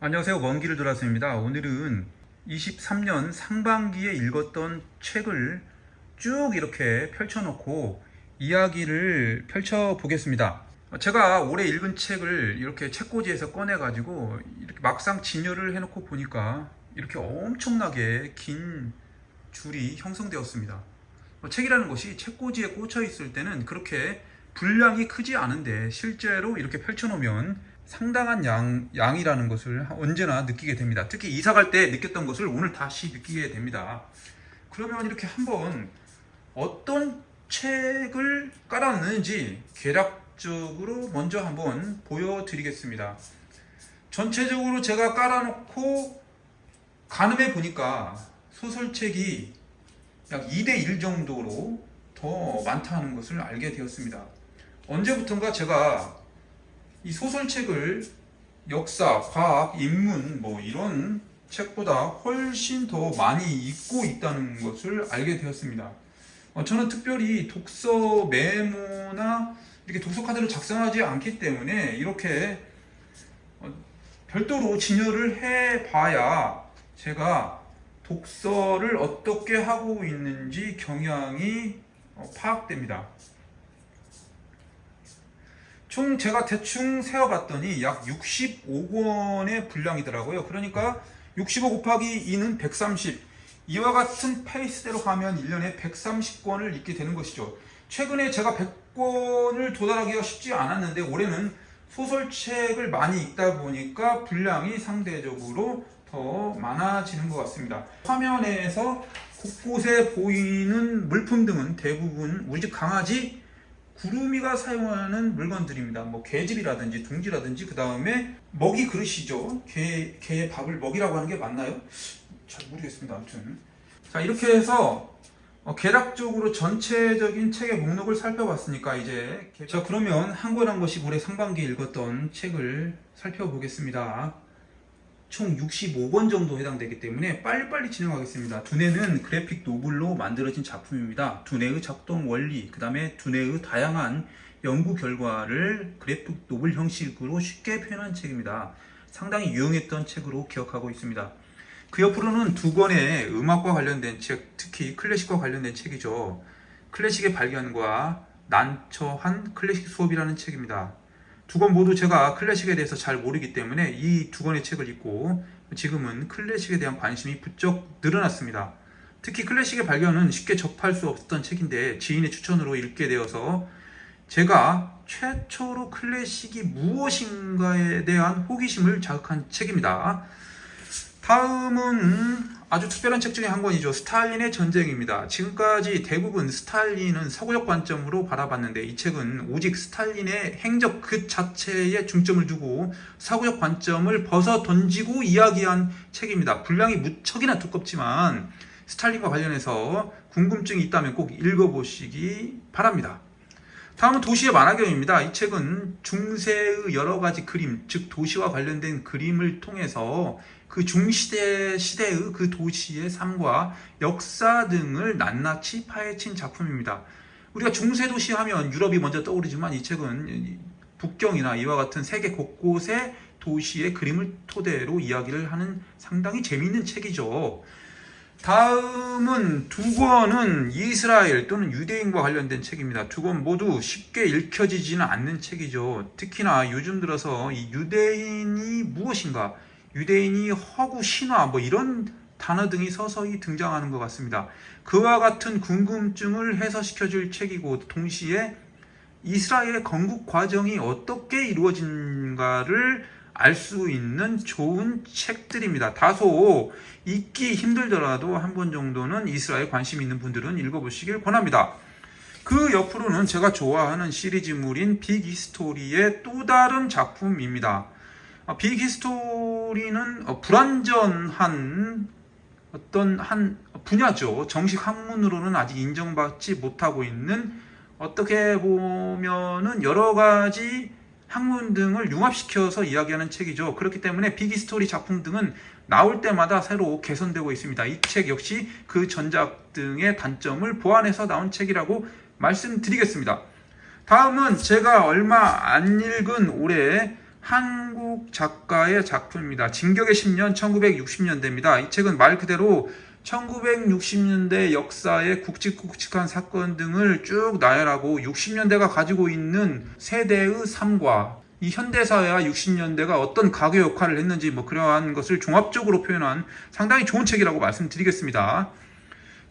안녕하세요. 먼 길을 돌아서입니다. 오늘은 23년 상반기에 읽었던 책을 쭉 이렇게 펼쳐놓고 이야기를 펼쳐보겠습니다. 제가 올해 읽은 책을 이렇게 책꽂이에서 꺼내가지고 이렇게 막상 진열을 해놓고 보니까 이렇게 엄청나게 긴 줄이 형성되었습니다. 책이라는 것이 책꽂이에 꽂혀 있을 때는 그렇게 분량이 크지 않은데 실제로 이렇게 펼쳐놓으면 상당한 양이라는 것을 언제나 느끼게 됩니다. 특히 이사 갈 때 느꼈던 것을 오늘 다시 느끼게 됩니다. 그러면 이렇게 한번 어떤 책을 깔아놨는지 개략적으로 먼저 한번 보여드리겠습니다. 전체적으로 제가 깔아놓고 가늠해 보니까 소설책이 약 2대1 정도로 더 많다는 것을 알게 되었습니다. 언제부턴가 제가 이 소설책을 역사, 과학, 인문 이런 책보다 훨씬 더 많이 읽고 있다는 것을 알게 되었습니다. 저는 특별히 독서 메모나 이렇게 독서 카드를 작성하지 않기 때문에 이렇게 별도로 진열을 해봐야 제가 독서를 어떻게 하고 있는지 경향이 파악됩니다. 총 제가 대충 세어봤더니 약 65권의 분량이더라고요. 그러니까 65 곱하기 2는 130. 이와 같은 페이스대로 가면 1년에 130권을 읽게 되는 것이죠. 최근에 제가 100권을 도달하기가 쉽지 않았는데 올해는 소설책을 많이 읽다 보니까 분량이 상대적으로 더 많아지는 것 같습니다. 화면에서 곳곳에 보이는 물품 등은 대부분 우리 집 강아지 구름이가 사용하는 물건들입니다. 개집이라든지 둥지라든지 그 다음에 먹이 그릇이죠. 개의 밥을 먹이라고 하는 게 맞나요? 잘 모르겠습니다. 아무튼 자, 이렇게 해서 개략적으로 전체적인 책의 목록을 살펴봤으니까 이제 자, 그러면 한 권 한 권씩 올해 상반기에 읽었던 책을 살펴보겠습니다. 총 65권 정도 해당되기 때문에 빨리빨리 진행하겠습니다. 두뇌는 그래픽 노블로 만들어진 작품입니다. 두뇌의 작동 원리, 그 다음에 두뇌의 다양한 연구 결과를 그래픽 노블 형식으로 쉽게 표현한 책입니다. 상당히 유용했던 책으로 기억하고 있습니다. 그 옆으로는 두 권의 음악과 관련된 책, 특히 클래식과 관련된 책이죠. 클래식의 발견과 난처한 클래식 수업이라는 책입니다. 두 권 모두 제가 클래식에 대해서 잘 모르기 때문에 이 두 권의 책을 읽고 지금은 클래식에 대한 관심이 부쩍 늘어났습니다. 특히 클래식의 발견은 쉽게 접할 수 없었던 책인데 지인의 추천으로 읽게 되어서 제가 최초로 클래식이 무엇인가에 대한 호기심을 자극한 책입니다. 다음은 아주 특별한 책 중에 한 권이죠. 스탈린의 전쟁입니다. 지금까지 대부분 스탈린은 서구적 관점으로 바라봤는데 이 책은 오직 스탈린의 행적 그 자체에 중점을 두고 서구적 관점을 벗어 던지고 이야기한 책입니다. 분량이 무척이나 두껍지만 스탈린과 관련해서 궁금증이 있다면 꼭 읽어보시기 바랍니다. 다음은 도시의 만화경입니다. 이 책은 중세의 여러 가지 그림, 즉 도시와 관련된 그림을 통해서 그 시대의 그 도시의 삶과 역사 등을 낱낱이 파헤친 작품입니다. 우리가 중세 도시 하면 유럽이 먼저 떠오르지만 이 책은 북경이나 이와 같은 세계 곳곳의 도시의 그림을 토대로 이야기를 하는 상당히 재미있는 책이죠. 다음은 두 권은 이스라엘 또는 유대인과 관련된 책입니다. 두 권 모두 쉽게 읽혀지지는 않는 책이죠. 특히나 요즘 들어서 이 유대인이 무엇인가, 유대인이 허구, 신화 이런 단어 등이 서서히 등장하는 것 같습니다. 그와 같은 궁금증을 해소시켜줄 책이고 동시에 이스라엘의 건국 과정이 어떻게 이루어진가를 알 수 있는 좋은 책들입니다. 다소 읽기 힘들더라도 한 번 정도는 이스라엘 관심 있는 분들은 읽어보시길 권합니다. 그 옆으로는 제가 좋아하는 시리즈물인 빅 히스토리의 또 다른 작품입니다. 빅 히스토리는 불완전한 어떤 한 분야죠. 정식 학문으로는 아직 인정받지 못하고 있는, 어떻게 보면은 여러 가지 학문 등을 융합시켜서 이야기하는 책이죠. 그렇기 때문에 빅 히스토리 작품 등은 나올 때마다 새로 개선되고 있습니다. 이 책 역시 그 전작 등의 단점을 보완해서 나온 책이라고 말씀드리겠습니다. 다음은 제가 얼마 안 읽은 올해 한국 작가의 작품입니다. 진격의 10년 1960년대입니다. 이 책은 말 그대로 1960년대 역사의 굵직굵직한 사건 등을 쭉 나열하고 60년대가 가지고 있는 세대의 삶과 이 현대사회와 60년대가 어떤 가교 역할을 했는지 그러한 것을 종합적으로 표현한 상당히 좋은 책이라고 말씀드리겠습니다.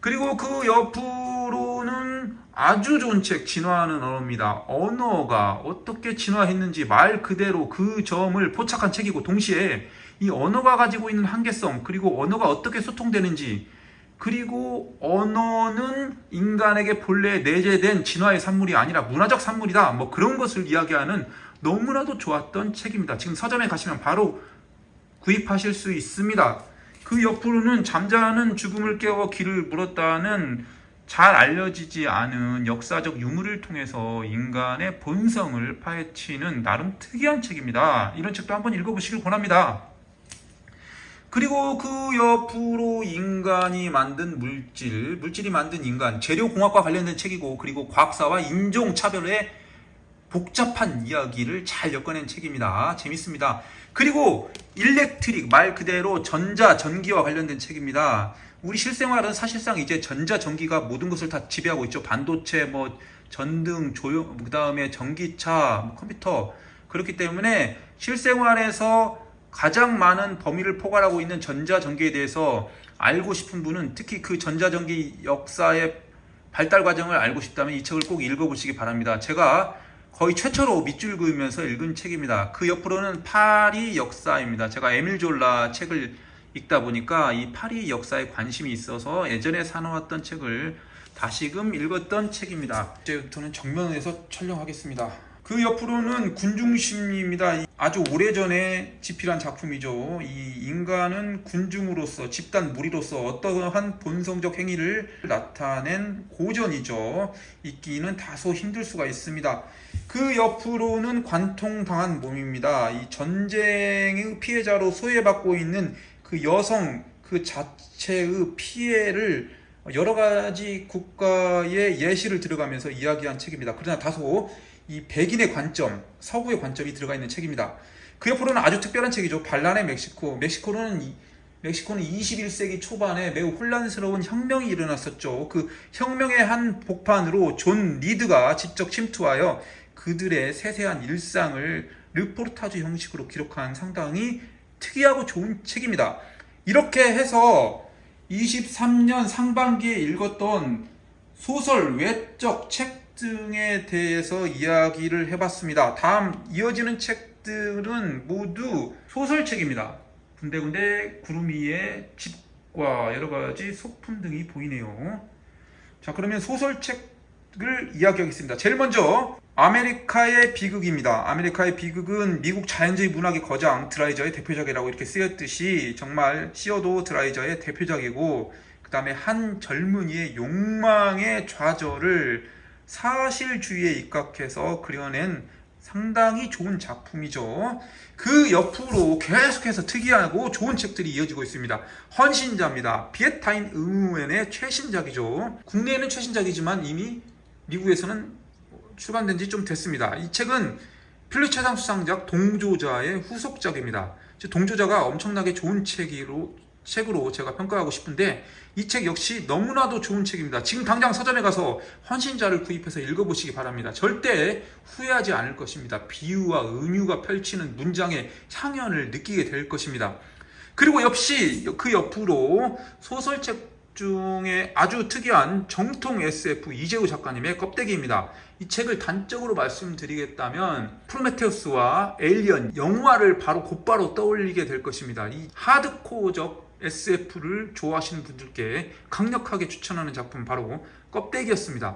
그리고 그 옆으로는 아주 좋은 책, 진화하는 언어입니다. 언어가 어떻게 진화했는지 말 그대로 그 점을 포착한 책이고, 동시에 이 언어가 가지고 있는 한계성, 그리고 언어가 어떻게 소통되는지, 그리고 언어는 인간에게 본래 내재된 진화의 산물이 아니라 문화적 산물이다, 그런 것을 이야기하는 너무나도 좋았던 책입니다. 지금 서점에 가시면 바로 구입하실 수 있습니다. 그 옆으로는 잠자는 죽음을 깨워 길을 물었다는 잘 알려지지 않은 역사적 유물을 통해서 인간의 본성을 파헤치는 나름 특이한 책입니다. 이런 책도 한번 읽어보시길 권합니다. 그리고 그 옆으로 인간이 만든 물질이 만든 인간, 재료공학과 관련된 책이고, 그리고 과학사와 인종차별의 복잡한 이야기를 잘 엮어낸 책입니다. 재밌습니다. 그리고 일렉트릭, 말 그대로 전자, 전기와 관련된 책입니다. 우리 실생활은 사실상 이제 전자, 전기가 모든 것을 다 지배하고 있죠. 반도체, 전등, 조형, 그 다음에 전기차, 컴퓨터. 그렇기 때문에 실생활에서 가장 많은 범위를 포괄하고 있는 전자, 전기에 대해서 알고 싶은 분은, 특히 그 전자, 전기 역사의 발달 과정을 알고 싶다면 이 책을 꼭 읽어보시기 바랍니다. 제가 거의 최초로 밑줄 그으면서 읽은 책입니다. 그 옆으로는 파리 역사입니다. 제가 에밀 졸라 책을 읽다 보니까 이 파리 역사에 관심이 있어서 예전에 사놓았던 책을 다시금 읽었던 책입니다. 이제부터는 정면에서 촬영하겠습니다. 그 옆으로는 군중심리입니다. 아주 오래전에 집필한 작품이죠. 이 인간은 군중으로서, 집단 무리로서 어떠한 본성적 행위를 나타낸 고전이죠. 읽기는 다소 힘들 수가 있습니다. 그 옆으로는 관통당한 몸입니다. 이 전쟁의 피해자로 소외받고 있는 그 여성 그 자체의 피해를 여러 가지 국가의 예시를 들어가면서 이야기한 책입니다. 그러나 다소 이 백인의 관점, 서구의 관점이 들어가 있는 책입니다. 그 옆으로는 아주 특별한 책이죠. 반란의 멕시코. 멕시코는 21세기 초반에 매우 혼란스러운 혁명이 일어났었죠. 그 혁명의 한 복판으로 존 리드가 직접 침투하여 그들의 세세한 일상을 르포르타주 형식으로 기록한 상당히 특이하고 좋은 책입니다. 이렇게 해서 23년 상반기에 읽었던 소설, 외적 책 등에 대해서 이야기를 해봤습니다. 다음 이어지는 책들은 모두 소설책입니다. 군데군데 구름 위에 집과 여러가지 소품 등이 보이네요. 자, 그러면 소설책을 이야기하겠습니다. 제일 먼저 아메리카의 비극입니다. 아메리카의 비극은 미국 자연주의 문학의 거장 드라이저의 대표작이라고 이렇게 쓰였듯이 정말 시어도 드라이저의 대표작이고, 그 다음에 한 젊은이의 욕망의 좌절을 사실주의에 입각해서 그려낸 상당히 좋은 작품이죠. 그 옆으로 계속해서 특이하고 좋은 책들이 이어지고 있습니다. 헌신자입니다. 비에타인 의무엔의 최신작이죠. 국내에는 최신작이지만 이미 미국에서는 출간된 지 좀 됐습니다. 이 책은 필리처상 수상작 동조자의 후속작입니다. 동조자가 엄청나게 좋은 책으로 제가 평가하고 싶은데, 이 책 역시 너무나도 좋은 책입니다. 지금 당장 서점에 가서 헌신자를 구입해서 읽어보시기 바랍니다. 절대 후회하지 않을 것입니다. 비유와 은유가 펼치는 문장의 향연을 느끼게 될 것입니다. 그리고 역시 그 옆으로 소설책 중에 아주 특이한 정통 SF 이재우 작가님의 껍데기입니다. 이 책을 단적으로 말씀드리겠다면 프로메테우스와 에일리언 영화를 곧바로 떠올리게 될 것입니다. 이 하드코어적 SF를 좋아하시는 분들께 강력하게 추천하는 작품 바로 껍데기였습니다.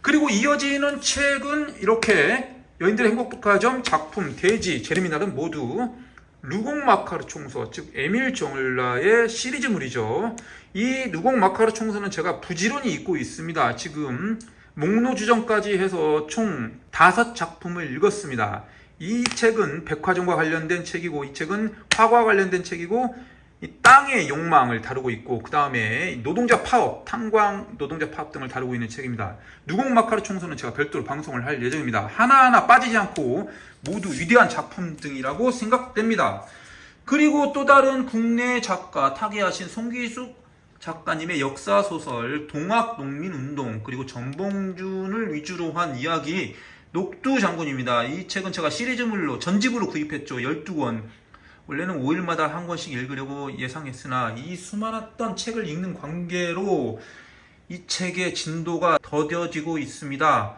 그리고 이어지는 책은 이렇게 여인들의 행복백화점 작품, 대지, 제레미 나름 모두 루공 마카르 총서, 즉 에밀 졸라의 시리즈물이죠. 이 루공 마카르 총서는 제가 부지런히 읽고 있습니다. 지금 목노주정까지 해서 총 5작품을 읽었습니다. 이 책은 백화점과 관련된 책이고, 이 책은 화과와 관련된 책이고, 이 땅의 욕망을 다루고 있고, 그 다음에 노동자 파업, 탄광 노동자 파업 등을 다루고 있는 책입니다. 누공 마카로 총선은 제가 별도로 방송을 할 예정입니다. 하나하나 빠지지 않고 모두 위대한 작품 등이라고 생각됩니다. 그리고 또 다른 국내 작가 타계하신 송기숙 작가님의 역사소설 동학농민운동, 그리고 전봉준을 위주로 한 이야기 녹두장군입니다. 이 책은 제가 시리즈물로 전집으로 구입했죠. 12권. 원래는 5일마다 한 권씩 읽으려고 예상했으나 이 수많았던 책을 읽는 관계로 이 책의 진도가 더뎌지고 있습니다.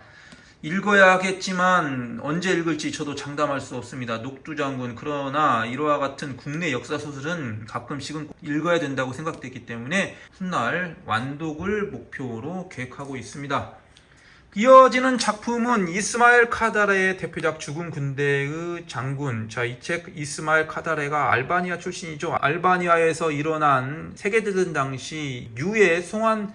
읽어야겠지만 언제 읽을지 저도 장담할 수 없습니다. 녹두장군. 그러나 이와 같은 국내 역사소설은 가끔씩은 꼭 읽어야 된다고 생각되기 때문에 훗날 완독을 목표로 계획하고 있습니다. 이어지는 작품은 이스마엘 카다레의 대표작 죽은 군대의 장군. 자, 이 책 이스마엘 카다레가 알바니아 출신이죠. 알바니아에서 일어난 세계대전 당시 유해 송환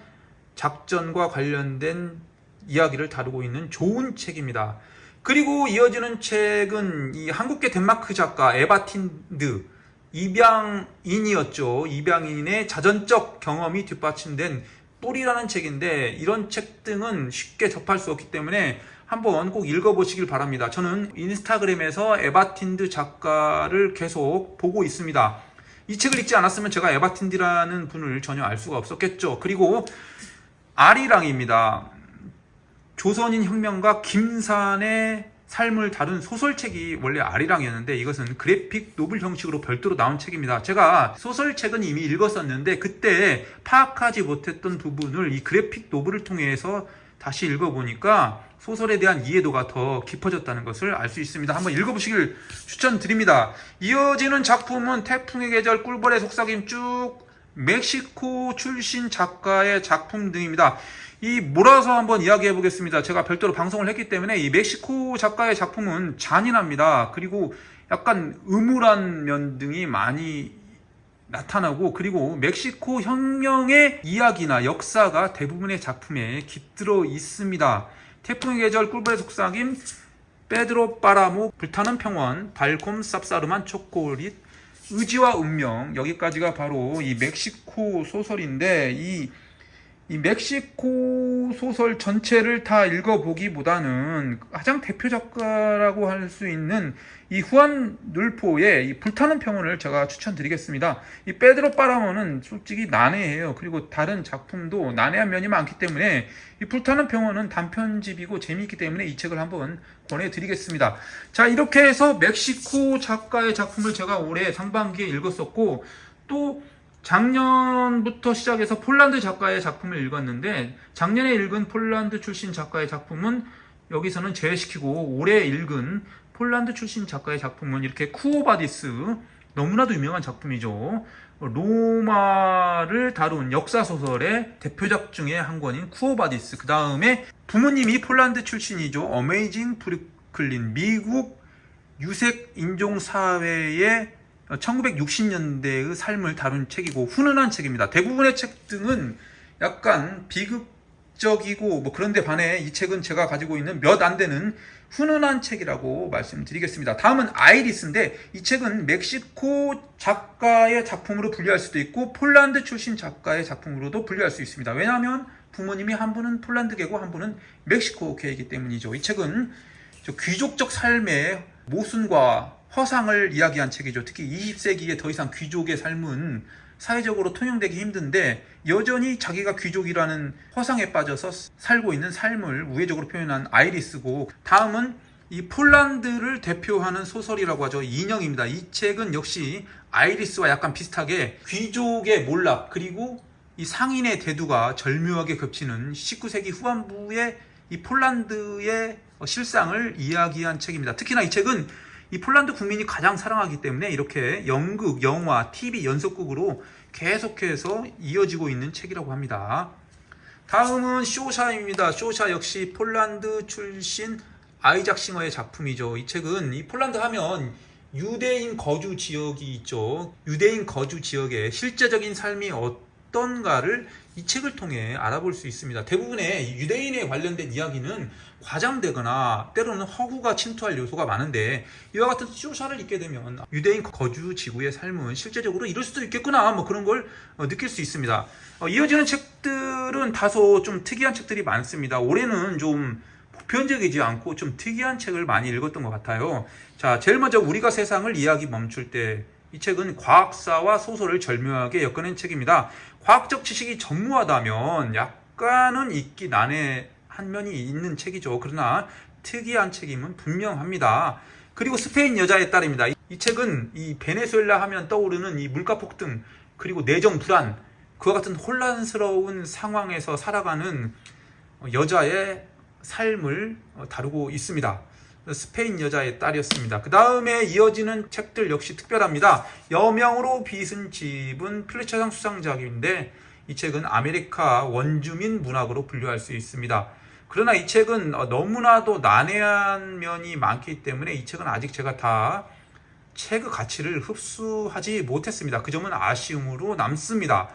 작전과 관련된 이야기를 다루고 있는 좋은 책입니다. 그리고 이어지는 책은 이 한국계 덴마크 작가 에바틴드 입양인이었죠. 입양인의 자전적 경험이 뒷받침된 뿔이라는 책인데, 이런 책 등은 쉽게 접할 수 없기 때문에 한번 꼭 읽어보시길 바랍니다. 저는 인스타그램에서 에바틴드 작가를 계속 보고 있습니다. 이 책을 읽지 않았으면 제가 에바틴드라는 분을 전혀 알 수가 없었겠죠. 그리고 아리랑입니다. 조선인 혁명가 김산의 삶을 다룬 소설책이 원래 아리랑이었는데 이것은 그래픽 노블 형식으로 별도로 나온 책입니다. 제가 소설책은 이미 읽었었는데 그때 파악하지 못했던 부분을 이 그래픽 노블을 통해서 다시 읽어보니까 소설에 대한 이해도가 더 깊어졌다는 것을 알 수 있습니다. 한번 읽어보시길 추천드립니다. 이어지는 작품은 태풍의 계절, 꿀벌의 속삭임, 쭉 멕시코 출신 작가의 작품 등입니다. 이 몰아서 한번 이야기해 보겠습니다. 제가 별도로 방송을 했기 때문에 이 멕시코 작가의 작품은 잔인합니다. 그리고 약간 음울한 면 등이 많이 나타나고, 그리고 멕시코 혁명의 이야기나 역사가 대부분의 작품에 깃들어 있습니다. 태풍의 계절, 꿀벌의 속삭임, 페드로 파라모, 불타는 평원, 달콤 쌉싸름한 초콜릿, 의지와 운명, 여기까지가 바로 이 멕시코 소설인데, 이 멕시코 소설 전체를 다 읽어보기보다는 가장 대표 작가라고 할 수 있는 이 후안 룰포의 이 불타는 평원을 제가 추천드리겠습니다. 이 페드로 파라모는 솔직히 난해해요. 그리고 다른 작품도 난해한 면이 많기 때문에 이 불타는 평원은 단편집이고 재미있기 때문에 이 책을 한번 권해드리겠습니다. 자, 이렇게 해서 멕시코 작가의 작품을 제가 올해 상반기에 읽었었고, 또 작년부터 시작해서 폴란드 작가의 작품을 읽었는데, 작년에 읽은 폴란드 출신 작가의 작품은 여기서는 제외시키고, 올해 읽은 폴란드 출신 작가의 작품은 이렇게 쿠오바디스, 너무나도 유명한 작품이죠. 로마를 다룬 역사소설의 대표작 중에 한 권인 쿠오바디스. 그 다음에 부모님이 폴란드 출신이죠. 어메이징 브루클린, 미국 유색 인종사회의 1960년대의 삶을 다룬 책이고 훈훈한 책입니다. 대부분의 책 등은 약간 비극적이고 그런데 반해 이 책은 제가 가지고 있는 몇 안 되는 훈훈한 책이라고 말씀드리겠습니다. 다음은 아이리스인데, 이 책은 멕시코 작가의 작품으로 분류할 수도 있고 폴란드 출신 작가의 작품으로도 분류할 수 있습니다. 왜냐하면 부모님이 한 분은 폴란드계고 한 분은 멕시코계이기 때문이죠. 이 책은 귀족적 삶의 모순과 허상을 이야기한 책이죠. 특히 20세기에 더 이상 귀족의 삶은 사회적으로 통용되기 힘든데 여전히 자기가 귀족이라는 허상에 빠져서 살고 있는 삶을 우회적으로 표현한 아이리스고, 다음은 이 폴란드를 대표하는 소설이라고 하죠. 인형입니다. 이 책은 역시 아이리스와 약간 비슷하게 귀족의 몰락, 그리고 이 상인의 대두가 절묘하게 겹치는 19세기 후반부의 이 폴란드의 실상을 이야기한 책입니다. 특히나 이 책은 이 폴란드 국민이 가장 사랑하기 때문에 이렇게 연극, 영화, TV 연속극으로 계속해서 이어지고 있는 책이라고 합니다. 다음은 쇼샤입니다. 쇼샤 역시 폴란드 출신 아이작 싱어의 작품이죠. 이 책은 이 폴란드 하면 유대인 거주 지역이 있죠. 유대인 거주 지역의 실제적인 삶이 어떤가를 이 책을 통해 알아볼 수 있습니다. 대부분의 유대인에 관련된 이야기는 과장되거나 때로는 허구가 침투할 요소가 많은데, 이와 같은 쇼샤를 읽게 되면 유대인 거주 지구의 삶은 실제적으로 이럴 수도 있겠구나, 뭐 그런 걸 느낄 수 있습니다. 이어지는 책들은 다소 좀 특이한 책들이 많습니다. 올해는 좀 보편적이지 않고 좀 특이한 책을 많이 읽었던 것 같아요. 자, 제일 먼저 우리가 세상을 이야기 멈출 때, 이 책은 과학사와 소설을 절묘하게 엮어낸 책입니다. 과학적 지식이 전무하다면 약간은 읽기 난해한 면이 있는 책이죠. 그러나 특이한 책임은 분명합니다. 그리고 스페인 여자의 딸입니다. 이 책은 이 베네수엘라 하면 떠오르는 이 물가 폭등, 그리고 내정 불안, 그와 같은 혼란스러운 상황에서 살아가는 여자의 삶을 다루고 있습니다. 스페인 여자의 딸이었습니다. 그 다음에 이어지는 책들 역시 특별합니다. 여명으로 빚은 집은 필리처상 수상작인데, 이 책은 아메리카 원주민 문학으로 분류할 수 있습니다. 그러나 이 책은 너무나도 난해한 면이 많기 때문에 이 책은 아직 제가 다 책의 가치를 흡수하지 못했습니다. 그 점은 아쉬움으로 남습니다.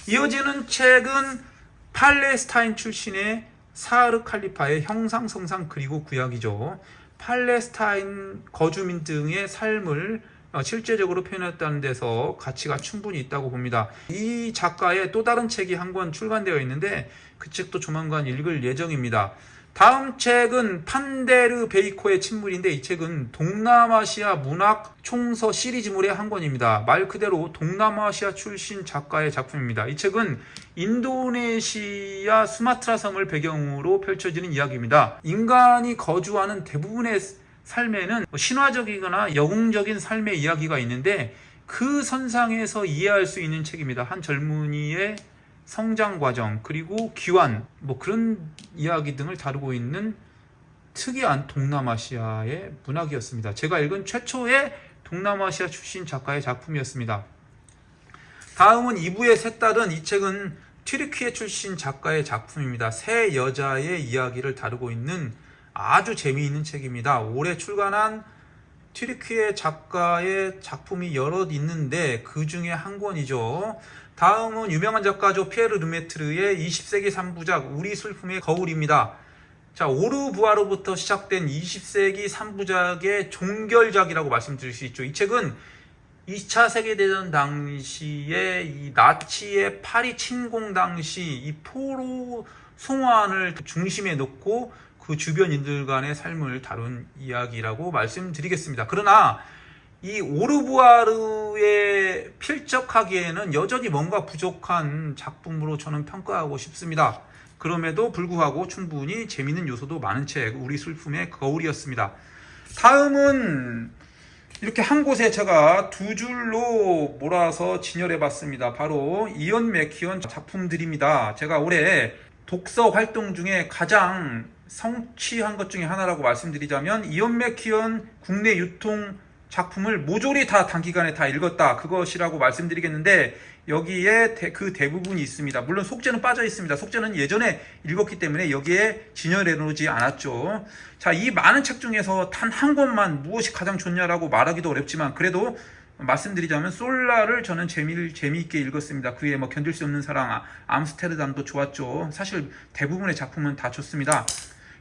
이어지는 책은 팔레스타인 출신의 사르 칼리파의 형상성상 그리고 구약이죠. 팔레스타인 거주민 등의 삶을 실제적으로 표현했다는 데서 가치가 충분히 있다고 봅니다. 이 작가의 또 다른 책이 한 권 출간되어 있는데 그 책도 조만간 읽을 예정입니다. 다음 책은 판데르 베이코의 침물인데, 이 책은 동남아시아 문학 총서 시리즈물의 한 권입니다. 말 그대로 동남아시아 출신 작가의 작품입니다. 이 책은 인도네시아 수마트라 섬을 배경으로 펼쳐지는 이야기입니다. 인간이 거주하는 대부분의 삶에는 신화적이거나 영웅적인 삶의 이야기가 있는데, 그 선상에서 이해할 수 있는 책입니다. 한 젊은이의 성장 과정, 그리고 귀환, 뭐 그런 이야기 등을 다루고 있는 특이한 동남아시아의 문학이었습니다. 제가 읽은 최초의 동남아시아 출신 작가의 작품이었습니다. 다음은 이브의 세 딸은, 이 책은 튀르키예 출신 작가의 작품입니다. 세 여자의 이야기를 다루고 있는 아주 재미있는 책입니다. 올해 출간한 튀르키예 작가의 작품이 여럿 있는데 그 중에 한 권이죠. 다음은 유명한 작가죠. 피에르 르메트르의 20세기 3부작 우리 슬픔의 거울입니다. 자, 오르부아로부터 시작된 20세기 3부작의 종결작이라고 말씀드릴 수 있죠. 이 책은 2차 세계대전 당시에 이 나치의 파리 침공 당시 이 포로 송환을 중심에 놓고 그 주변인들 간의 삶을 다룬 이야기라고 말씀드리겠습니다. 그러나 이 오르부아르에 필적하기에는 여전히 뭔가 부족한 작품으로 저는 평가하고 싶습니다. 그럼에도 불구하고 충분히 재미있는 요소도 많은 책, 우리 슬픔의 거울이었습니다. 다음은 이렇게 한 곳에 제가 두 줄로 몰아서 진열해봤습니다. 바로 이언 맥키언 작품들입니다. 제가 올해 독서 활동 중에 가장 성취한 것 중에 하나라고 말씀드리자면, 이언 맥키언 국내 유통 작품을 모조리 다 단기간에 다 읽었다, 그것이라고 말씀드리겠는데, 여기에 그 대부분이 있습니다. 물론 속죄는 빠져 있습니다. 속죄는 예전에 읽었기 때문에 여기에 진열해 놓지 않았죠. 자, 이 많은 책 중에서 단 한 권만 무엇이 가장 좋냐라고 말하기도 어렵지만, 그래도 말씀드리자면 솔라를 저는 재미있게 읽었습니다. 그의 뭐 견딜 수 없는 사랑, 암스테르담도 좋았죠. 사실 대부분의 작품은 다 좋습니다.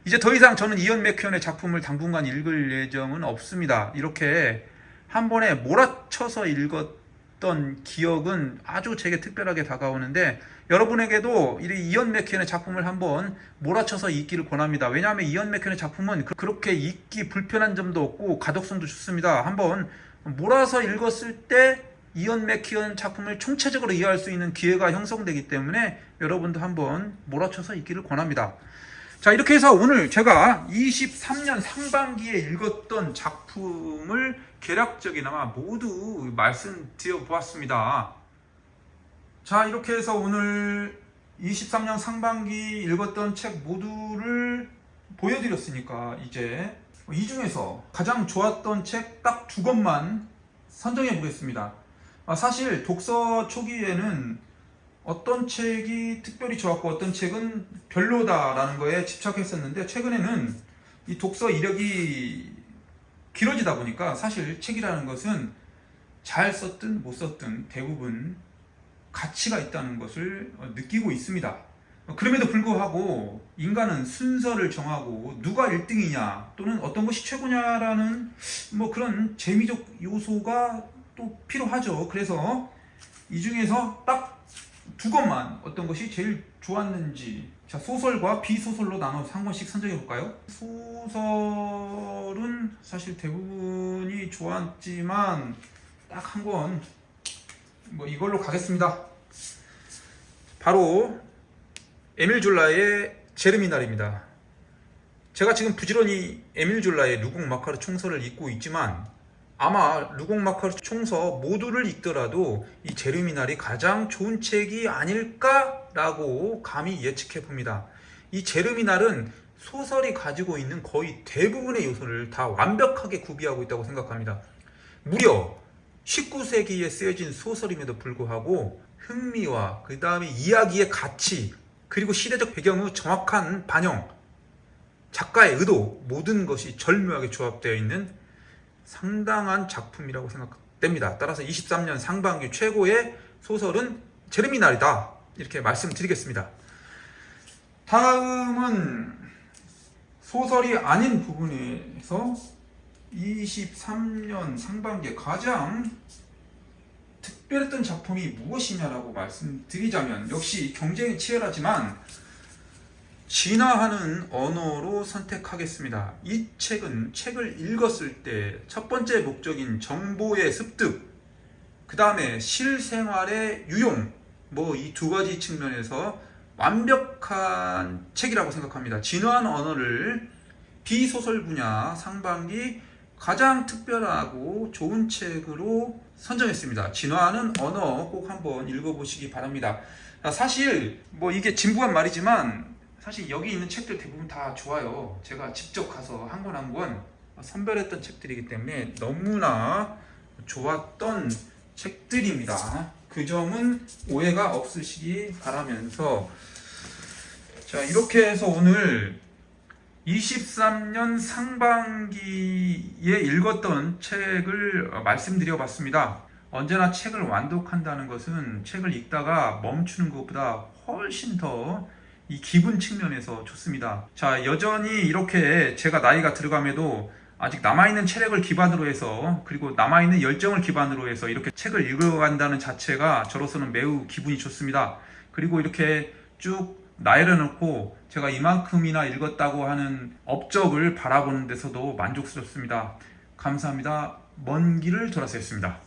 이제 더 이상 저는 이언 맥키언의 작품을 당분간 읽을 예정은 없습니다. 이렇게 한 번에 몰아쳐서 읽었던 기억은 아주 제게 특별하게 다가오는데, 여러분에게도 이 이언 맥키언의 작품을 한번 몰아쳐서 읽기를 권합니다. 왜냐하면 이언 맥키언의 작품은 그렇게 읽기 불편한 점도 없고 가독성도 좋습니다. 한번 몰아서 읽었을 때 이언 맥키언 작품을 총체적으로 이해할 수 있는 기회가 형성되기 때문에 여러분도 한번 몰아쳐서 읽기를 권합니다. 자, 이렇게 해서 오늘 제가 23년 상반기에 읽었던 작품을 개략적이나마 모두 말씀드려 보았습니다. 자, 이렇게 해서 오늘 23년 상반기 읽었던 책 모두를 보여드렸으니까 이제 이 중에서 가장 좋았던 책 딱 두 권만 선정해 보겠습니다. 사실 독서 초기에는 어떤 책이 특별히 좋았고 어떤 책은 별로다라는 거에 집착했었는데, 최근에는 이 독서 이력이 길어지다 보니까 사실 책이라는 것은 잘 썼든 못 썼든 대부분 가치가 있다는 것을 느끼고 있습니다. 그럼에도 불구하고 인간은 순서를 정하고 누가 1등이냐 또는 어떤 것이 최고냐라는 뭐 그런 재미적 요소가 또 필요하죠. 그래서 이 중에서 딱 두 것만 어떤 것이 제일 좋았는지, 자, 소설과 비소설로 나눠서 한 권씩 선정해 볼까요? 소설은 사실 대부분이 좋았지만 딱 한 권 뭐 이걸로 가겠습니다. 바로 에밀 졸라의 제르미날입니다. 제가 지금 부지런히 에밀 졸라의 루공 마카르 총서를 읽고 있지만 아마 루공 마카르 총서 모두를 읽더라도 이 제르미날이 가장 좋은 책이 아닐까라고 감히 예측해 봅니다. 이 제르미날은 소설이 가지고 있는 거의 대부분의 요소를 다 완벽하게 구비하고 있다고 생각합니다. 무려 19세기에 쓰여진 소설임에도 불구하고 흥미와 그 다음에 이야기의 가치, 그리고 시대적 배경의 정확한 반영, 작가의 의도, 모든 것이 절묘하게 조합되어 있는 상당한 작품이라고 생각됩니다. 따라서 23년 상반기 최고의 소설은 제르미날이다, 이렇게 말씀드리겠습니다. 다음은 소설이 아닌 부분에서 23년 상반기에 가장 특별했던 작품이 무엇이냐라고 말씀드리자면 역시 경쟁이 치열하지만 진화하는 언어로 선택하겠습니다. 이 책은 책을 읽었을 때 첫 번째 목적인 정보의 습득, 그 다음에 실생활의 유용, 뭐 이 두 가지 측면에서 완벽한 책이라고 생각합니다. 진화한 언어를 비소설 분야 상반기 가장 특별하고 좋은 책으로 선정했습니다. 진화하는 언어 꼭 한번 읽어보시기 바랍니다. 사실 뭐 이게 진부한 말이지만 사실 여기 있는 책들 대부분 다 좋아요. 제가 직접 가서 한 권 한 권 선별했던 책들이기 때문에 너무나 좋았던 책들입니다. 그 점은 오해가 없으시기 바라면서, 자, 이렇게 해서 오늘 23년 상반기에 읽었던 책을 말씀드려 봤습니다. 언제나 책을 완독한다는 것은 책을 읽다가 멈추는 것보다 훨씬 더 이 기분 측면에서 좋습니다. 자, 여전히 이렇게 제가 나이가 들어감에도 아직 남아있는 체력을 기반으로 해서, 그리고 남아있는 열정을 기반으로 해서 이렇게 책을 읽어간다는 자체가 저로서는 매우 기분이 좋습니다. 그리고 이렇게 쭉 나열해 놓고 제가 이만큼이나 읽었다고 하는 업적을 바라보는 데서도 만족스럽습니다. 감사합니다. 먼 길을 돌아서였습니다.